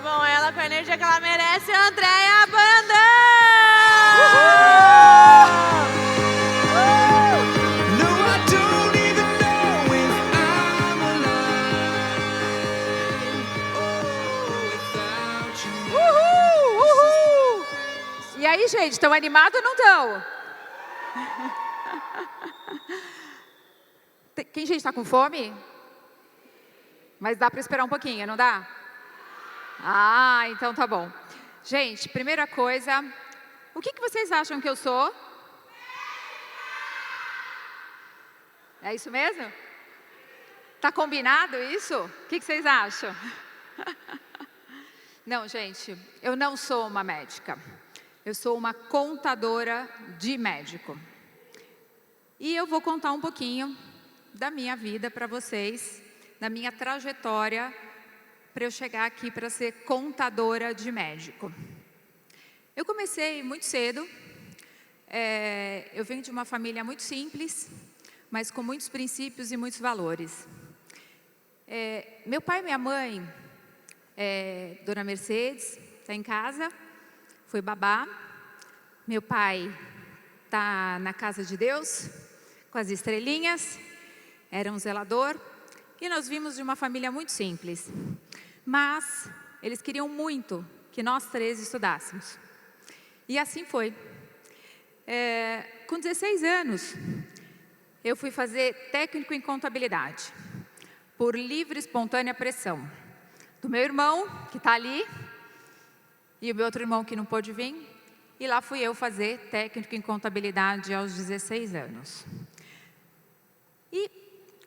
Recebam ela com a energia que ela merece, Andréia Brandão! No, I don't even know if I'm alive. Without you. Uhul! E aí, gente, estão animados ou não estão? Quem, gente, está com fome? Mas dá para esperar um pouquinho, não dá? Ah, então tá bom. Gente, primeira coisa, o que vocês acham que eu sou? É isso mesmo? Tá combinado isso? O que vocês acham? Não, gente, eu não sou uma médica. Eu sou uma contadora de médico. E eu vou contar um pouquinho da minha vida para vocês, da minha trajetória para eu chegar aqui para ser contadora de médico. Eu comecei muito cedo. Eu venho de uma família muito simples, mas com muitos princípios e muitos valores. Meu pai e minha mãe, Dona Mercedes, está em casa, foi babá. Meu pai está na casa de Deus, com as estrelinhas, era um zelador. E nós vimos de uma família muito simples. Mas eles queriam muito que nós três estudássemos. E assim foi. Com 16 anos, eu fui fazer técnico em contabilidade, por livre e espontânea pressão. Do meu irmão, que está ali, e o meu outro irmão que não pôde vir. E lá fui eu fazer técnico em contabilidade aos 16 anos. E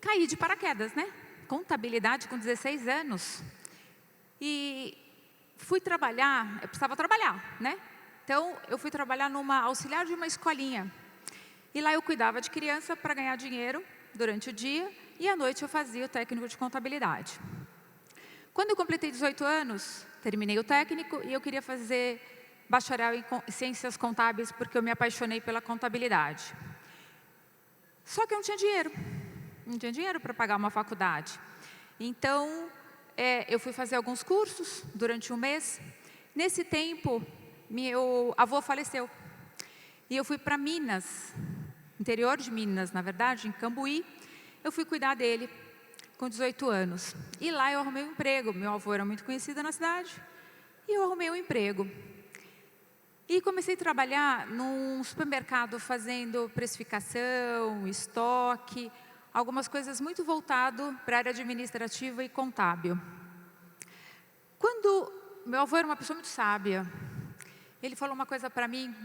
caí de paraquedas, né? Contabilidade com 16 anos. E fui trabalhar, eu precisava trabalhar, né? Então, eu fui trabalhar numa auxiliar de uma escolinha. E lá eu cuidava de criança para ganhar dinheiro durante o dia. E à noite eu fazia o técnico de contabilidade. Quando eu completei 18 anos, terminei o técnico e eu queria fazer bacharel em ciências contábeis porque eu me apaixonei pela contabilidade. Só que eu não tinha dinheiro. Não tinha dinheiro para pagar uma faculdade. Então, eu fui fazer alguns cursos durante um mês. Nesse tempo, meu avô faleceu. E eu fui para Minas, interior de Minas, na verdade, em Cambuí. Eu fui cuidar dele com 18 anos. E lá eu arrumei um emprego. Meu avô era muito conhecido na cidade. E eu arrumei um emprego. E comecei a trabalhar num supermercado fazendo precificação, estoque, algumas coisas muito voltado para a área administrativa e contábil. Quando meu avô era uma pessoa muito sábia, ele falou uma coisa para mim,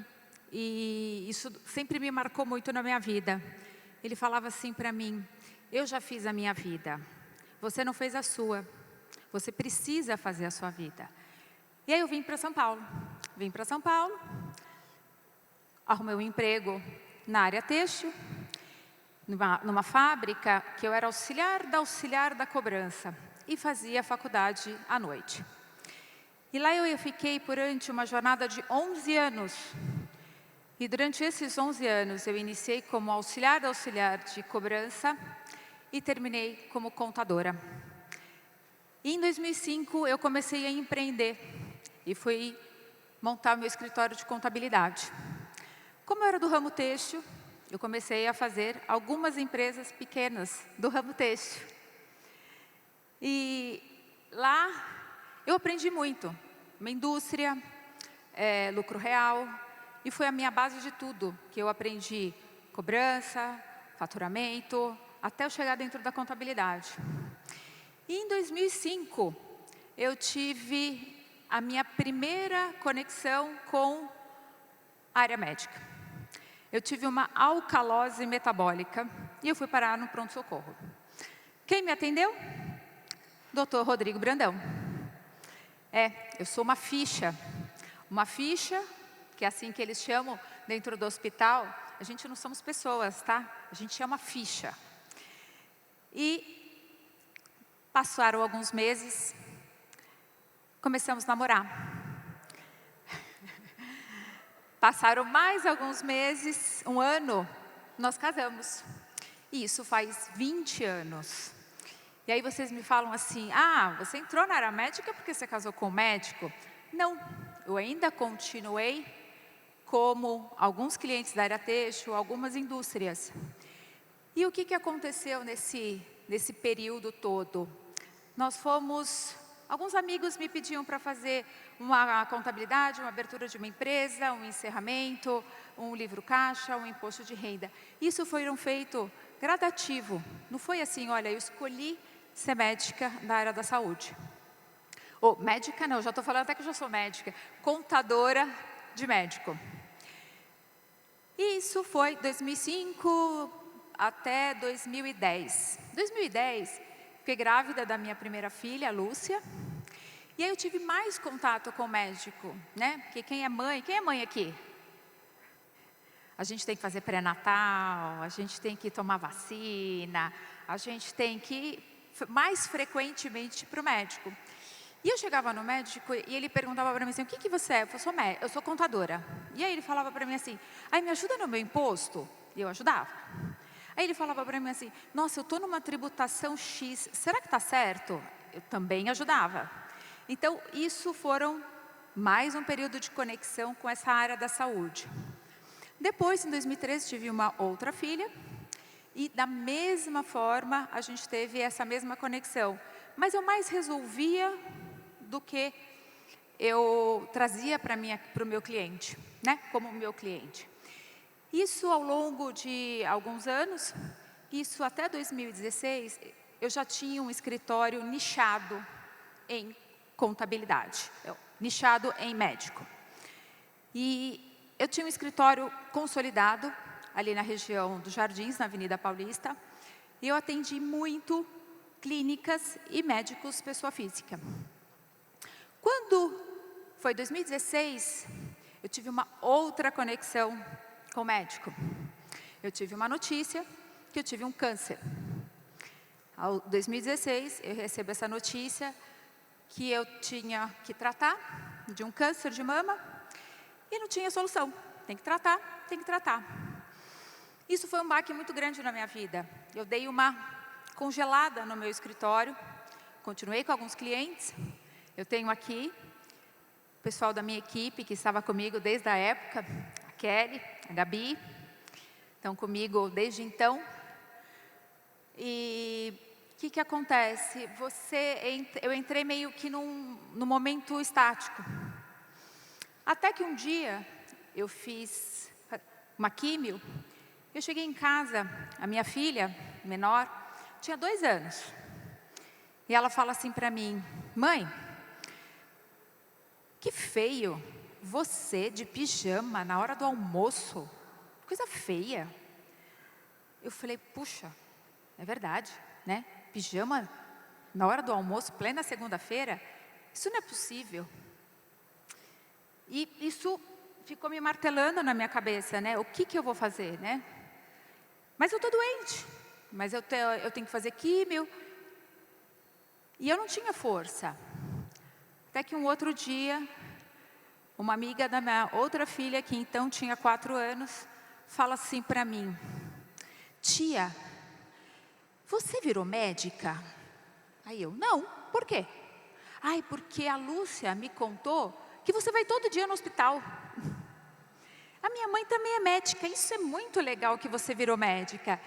e isso sempre me marcou muito na minha vida. Ele falava assim para mim: eu já fiz a minha vida, você não fez a sua, você precisa fazer a sua vida. E aí eu vim para São Paulo. Vim para São Paulo, arrumei um emprego na área têxtil, numa fábrica que eu era auxiliar da cobrança e fazia faculdade à noite. E lá eu fiquei durante uma jornada de 11 anos. E durante esses 11 anos eu iniciei como auxiliar de cobrança e terminei como contadora. E em 2005 eu comecei a empreender e fui montar meu escritório de contabilidade. Como eu era do ramo têxtil, eu comecei a fazer algumas empresas pequenas do ramo têxtil. E lá eu aprendi muito. Uma indústria, lucro real. E foi a minha base de tudo, que eu aprendi cobrança, faturamento, até eu chegar dentro da contabilidade. E em 2005, eu tive a minha primeira conexão com a área médica. Eu tive uma alcalose metabólica e eu fui parar no pronto-socorro. Quem me atendeu? Dr. Rodrigo Brandão. Eu sou uma ficha. Uma ficha, que é assim que eles chamam dentro do hospital. A gente não somos pessoas, tá? A gente é uma ficha. E passaram alguns meses, começamos a namorar. Passaram mais alguns meses, um ano, nós casamos. E isso faz 20 anos. E aí vocês me falam assim, ah, você entrou na área médica porque você casou com um médico? Não, eu ainda continuei como alguns clientes da área têxtil, algumas indústrias. E o que aconteceu nesse período todo? Alguns amigos me pediam para fazer uma contabilidade, uma abertura de uma empresa, um encerramento, um livro caixa, um imposto de renda. Isso foi feito gradativo. Não foi assim, olha, eu escolhi ser médica da área da saúde. Ou médica não, já estou falando até que eu já sou médica. Contadora de médico. E isso foi 2005 até 2010. 2010, fiquei grávida da minha primeira filha, a Lúcia. E aí eu tive mais contato com o médico, né? Porque quem é mãe aqui? A gente tem que fazer pré-natal, a gente tem que tomar vacina, a gente tem que ir mais frequentemente para o médico. E eu chegava no médico e ele perguntava para mim assim, o que você é? Eu sou contadora. E aí ele falava para mim assim, aí me ajuda no meu imposto? E eu ajudava. Aí ele falava para mim assim, nossa, eu estou numa tributação X, será que está certo? Eu também ajudava. Então, isso foram mais um período de conexão com essa área da saúde. Depois, em 2013, tive uma outra filha e da mesma forma a gente teve essa mesma conexão. Mas eu mais resolvia do que eu trazia para o meu cliente, né? Como meu cliente. Isso ao longo de alguns anos, isso até 2016, eu já tinha um escritório nichado em contabilidade, nichado em médico. E eu tinha um escritório consolidado ali na região dos Jardins, na Avenida Paulista, e eu atendi muito clínicas e médicos pessoa física. Quando foi 2016, eu tive uma outra conexão com o médico. Eu tive uma notícia que eu tive um câncer. Em 2016, eu recebo essa notícia que eu tinha que tratar de um câncer de mama e não tinha solução. Tem que tratar, tem que tratar. Isso foi um baque muito grande na minha vida. Eu dei uma congelada no meu escritório, continuei com alguns clientes. Eu tenho aqui o pessoal da minha equipe que estava comigo desde a época, a Kelly, a Gabi, estão comigo desde então. E o que acontece? Eu entrei meio que num momento estático. Até que um dia eu fiz uma químio, eu cheguei em casa, a minha filha menor tinha 2 anos. E ela fala assim para mim, mãe, que feio, você de pijama na hora do almoço, coisa feia. Eu falei, puxa, é verdade, né? Pijama na hora do almoço, plena segunda-feira, isso não é possível. E isso ficou me martelando na minha cabeça, né? O que eu vou fazer, né? Mas eu estou doente, mas eu tenho que fazer químio. E eu não tinha força. Até que um outro dia, uma amiga da minha outra filha, que então tinha 4 anos, fala assim para mim, tia, você virou médica? Aí eu, não, por quê? Ai, porque a Lúcia me contou que você vai todo dia no hospital. A minha mãe também é médica, isso é muito legal que você virou médica.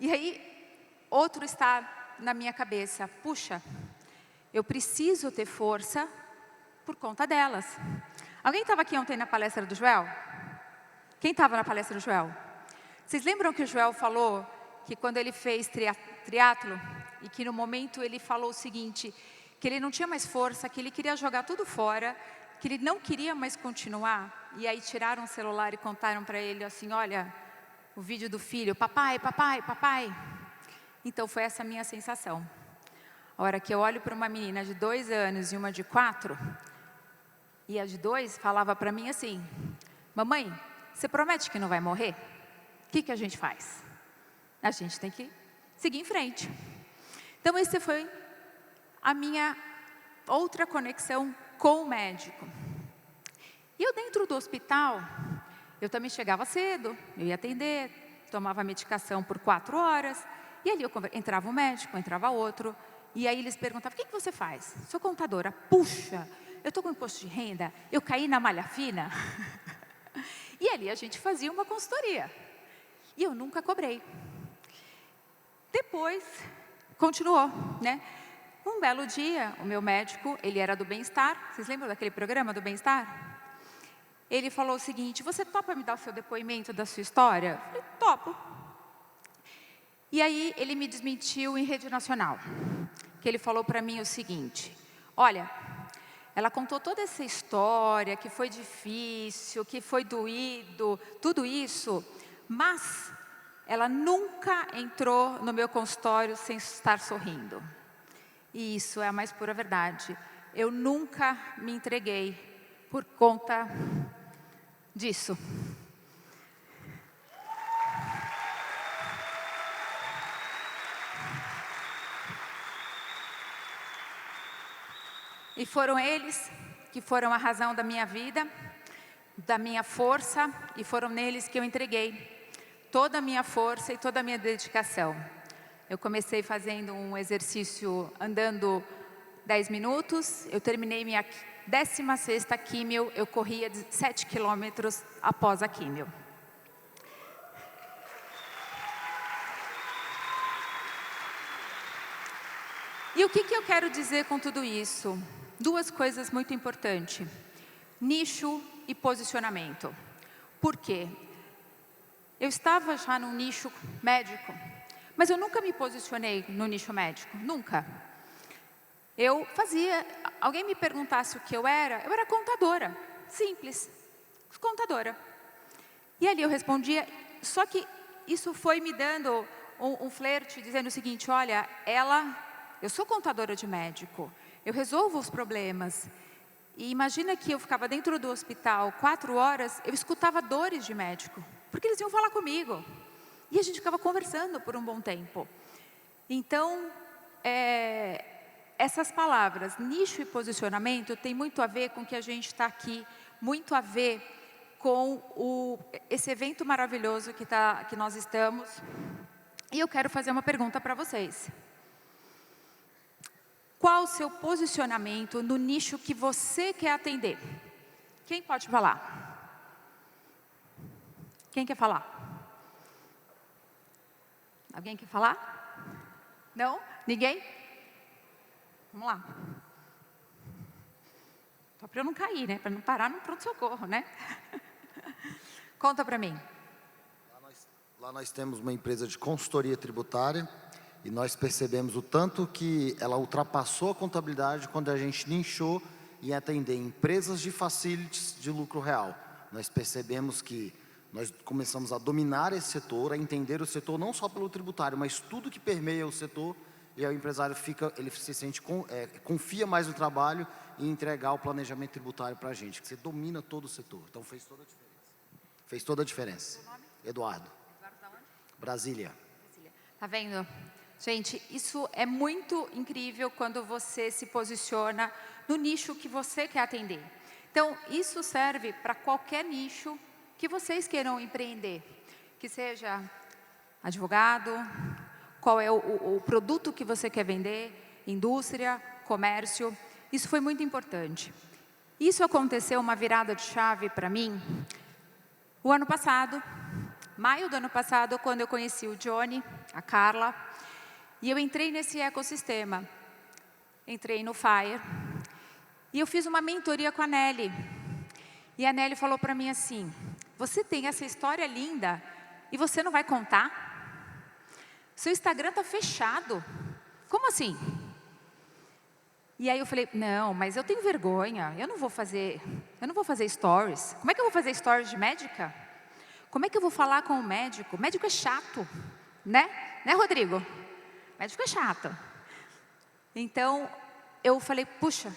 E aí, outro está na minha cabeça, puxa, eu preciso ter força por conta delas. Alguém estava aqui ontem na palestra do Joel? Quem estava na palestra do Joel? Vocês lembram que o Joel falou que quando ele fez triatlo, e que no momento ele falou o seguinte, que ele não tinha mais força, que ele queria jogar tudo fora, que ele não queria mais continuar, e aí tiraram o celular e contaram para ele assim, olha, o vídeo do filho, papai, papai, papai. Então foi essa a minha sensação. A hora que eu olho para uma menina de 2 anos e uma de 4, e a de 2 falava para mim assim, mamãe, você promete que não vai morrer? O que a gente faz? A gente tem que seguir em frente. Então, essa foi a minha outra conexão com o médico. E eu dentro do hospital, eu também chegava cedo, eu ia atender, tomava medicação por 4 horas, e ali entrava um médico, entrava outro, E aí eles perguntavam, o que você faz? Sou contadora. Puxa, eu estou com imposto de renda, eu caí na malha fina. E ali a gente fazia uma consultoria. E eu nunca cobrei. Depois, continuou, né? Um belo dia, o meu médico, ele era do Bem-Estar. Vocês lembram daquele programa do Bem-Estar? Ele falou o seguinte, você topa me dar o seu depoimento da sua história? Eu falei, topo. E aí ele me desmentiu em rede nacional. Que ele falou para mim o seguinte, olha, ela contou toda essa história, que foi difícil, que foi doído, tudo isso, mas ela nunca entrou no meu consultório sem estar sorrindo. E isso é a mais pura verdade. Eu nunca me entreguei por conta disso. E foram eles que foram a razão da minha vida, da minha força, e foram neles que eu entreguei toda a minha força e toda a minha dedicação. Eu comecei fazendo um exercício andando 10 minutos, eu terminei minha 16ª químio, eu corria 7 quilômetros após a químio. E o que eu quero dizer com tudo isso? Duas coisas muito importantes. Nicho e posicionamento. Por quê? Eu estava já no nicho médico, mas eu nunca me posicionei no nicho médico, nunca. Eu fazia, alguém me perguntasse o que eu era contadora, simples, contadora. E ali eu respondia, só que isso foi me dando um flerte, dizendo o seguinte, olha, eu sou contadora de médico, eu resolvo os problemas. E imagina que eu ficava dentro do hospital 4 horas, eu escutava dores de médico, porque eles iam falar comigo. E a gente ficava conversando por um bom tempo. Então, essas palavras, nicho e posicionamento, tem muito a ver com o que a gente está aqui, muito a ver com esse evento maravilhoso que nós estamos. E eu quero fazer uma pergunta para vocês. Qual o seu posicionamento no nicho que você quer atender? Quem pode falar? Quem quer falar? Alguém quer falar? Não? Ninguém? Vamos lá. Só para eu não cair, né? Para não parar no pronto-socorro, né? Conta para mim. Lá nós temos uma empresa de consultoria tributária e nós percebemos o tanto que ela ultrapassou a contabilidade quando a gente nichou em atender empresas de facilities de lucro real. Nós percebemos que nós começamos a dominar esse setor, a entender o setor não só pelo tributário, mas tudo que permeia o setor, e aí o empresário ele se sente, confia mais no trabalho e entregar o planejamento tributário para a gente, que você domina todo o setor. Então fez toda a diferença. Fez toda a diferença. O nome? Eduardo. Eduardo da onde? Brasília. Tá vendo? Gente, isso é muito incrível quando você se posiciona no nicho que você quer atender. Então, isso serve para qualquer nicho que vocês queiram empreender. Que seja advogado, qual é o produto que você quer vender, indústria, comércio. Isso foi muito importante. Isso aconteceu uma virada de chave para mim o ano passado, maio do ano passado, quando eu conheci o Johnny, a Carla, e eu entrei nesse ecossistema. Entrei no FIRE e eu fiz uma mentoria com a Nelly. E a Nelly falou para mim assim, você tem essa história linda e você não vai contar? Seu Instagram está fechado. Como assim? E aí eu falei, não, mas eu tenho vergonha, eu não vou fazer stories. Como é que eu vou fazer stories de médica? Como é que eu vou falar com o médico? Médico é chato, né? Né, Rodrigo? Médico é chato. Então, eu falei, puxa,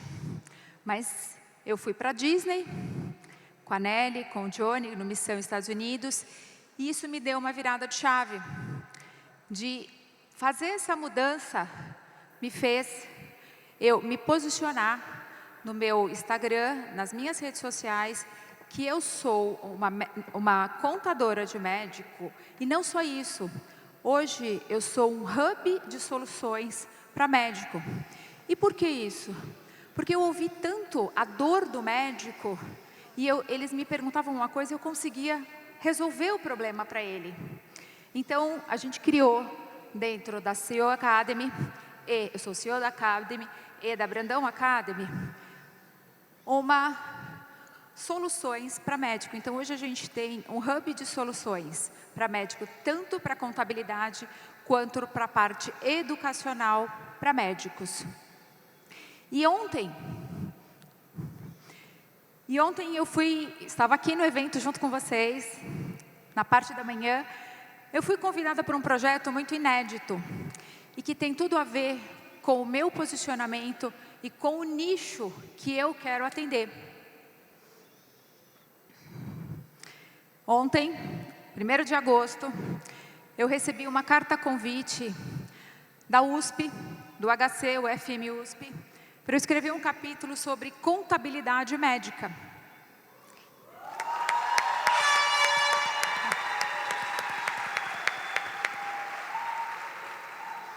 mas eu fui para a Disney, com a Nelly, com o Johnny, no Missão Estados Unidos, e isso me deu uma virada de chave, de fazer essa mudança, me fez eu me posicionar no meu Instagram, nas minhas redes sociais, que eu sou uma contadora de médico, e não só isso, hoje eu sou um hub de soluções para médico. E por que isso? Porque eu ouvi tanto a dor do médico e eles me perguntavam uma coisa e eu conseguia resolver o problema para ele. Então, a gente criou dentro da CEO Academy, eu sou CEO da Academy e da Brandão Academy, soluções para médico. Então, hoje a gente tem um hub de soluções para médico, tanto para contabilidade quanto para a parte educacional para médicos. E ontem eu estava aqui no evento junto com vocês, na parte da manhã, eu fui convidada para um projeto muito inédito e que tem tudo a ver com o meu posicionamento e com o nicho que eu quero atender. Ontem, 1º de agosto, eu recebi uma carta convite da USP, do HC, o FM USP, para eu escrever um capítulo sobre contabilidade médica.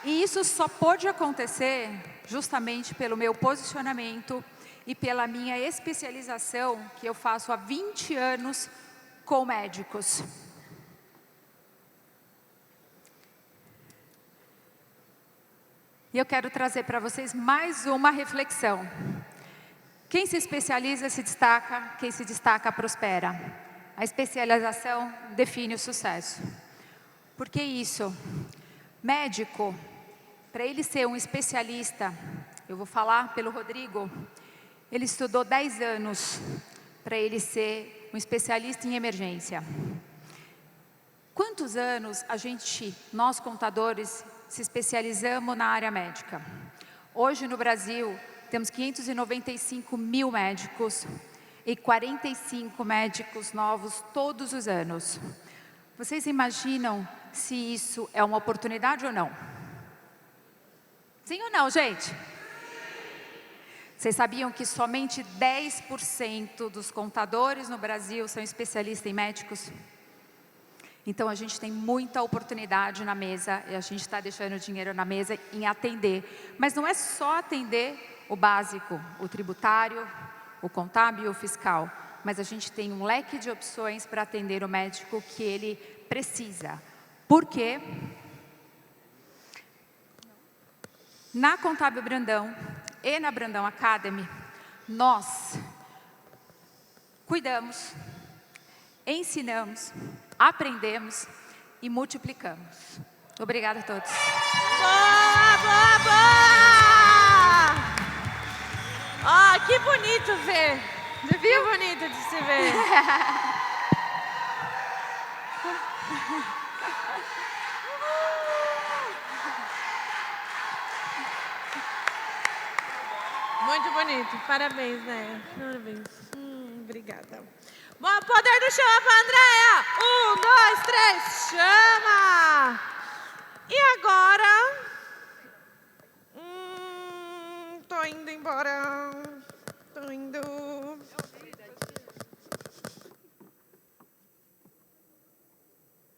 E isso só pôde acontecer justamente pelo meu posicionamento e pela minha especialização que eu faço há 20 anos com médicos. E eu quero trazer para vocês mais uma reflexão. Quem se especializa se destaca, quem se destaca prospera. A especialização define o sucesso. Por que isso? Médico, para ele ser um especialista, eu vou falar pelo Rodrigo, ele estudou 10 anos para ele ser um especialista em emergência. Quantos anos nós contadores, se especializamos na área médica? Hoje no Brasil, temos 595 mil médicos e 45 médicos novos todos os anos. Vocês imaginam se isso é uma oportunidade ou não? Sim ou não, gente? Vocês sabiam que somente 10% dos contadores no Brasil são especialistas em médicos? Então, a gente tem muita oportunidade na mesa e a gente está deixando dinheiro na mesa em atender. Mas não é só atender o básico, o tributário, o contábil e o fiscal. Mas a gente tem um leque de opções para atender o médico que ele precisa. Por quê? Na Contábil Brandão e na Brandão Academy, nós cuidamos, ensinamos, aprendemos e multiplicamos. Obrigada a todos. Boa, boa, boa! Ó, que bonito ver. Você viu? Que bonito de se ver. Muito bonito. Parabéns, né? Parabéns. Obrigada. Bom, poder do chama para Andréia. 1, 2, 3, chama! E agora? Tô indo embora.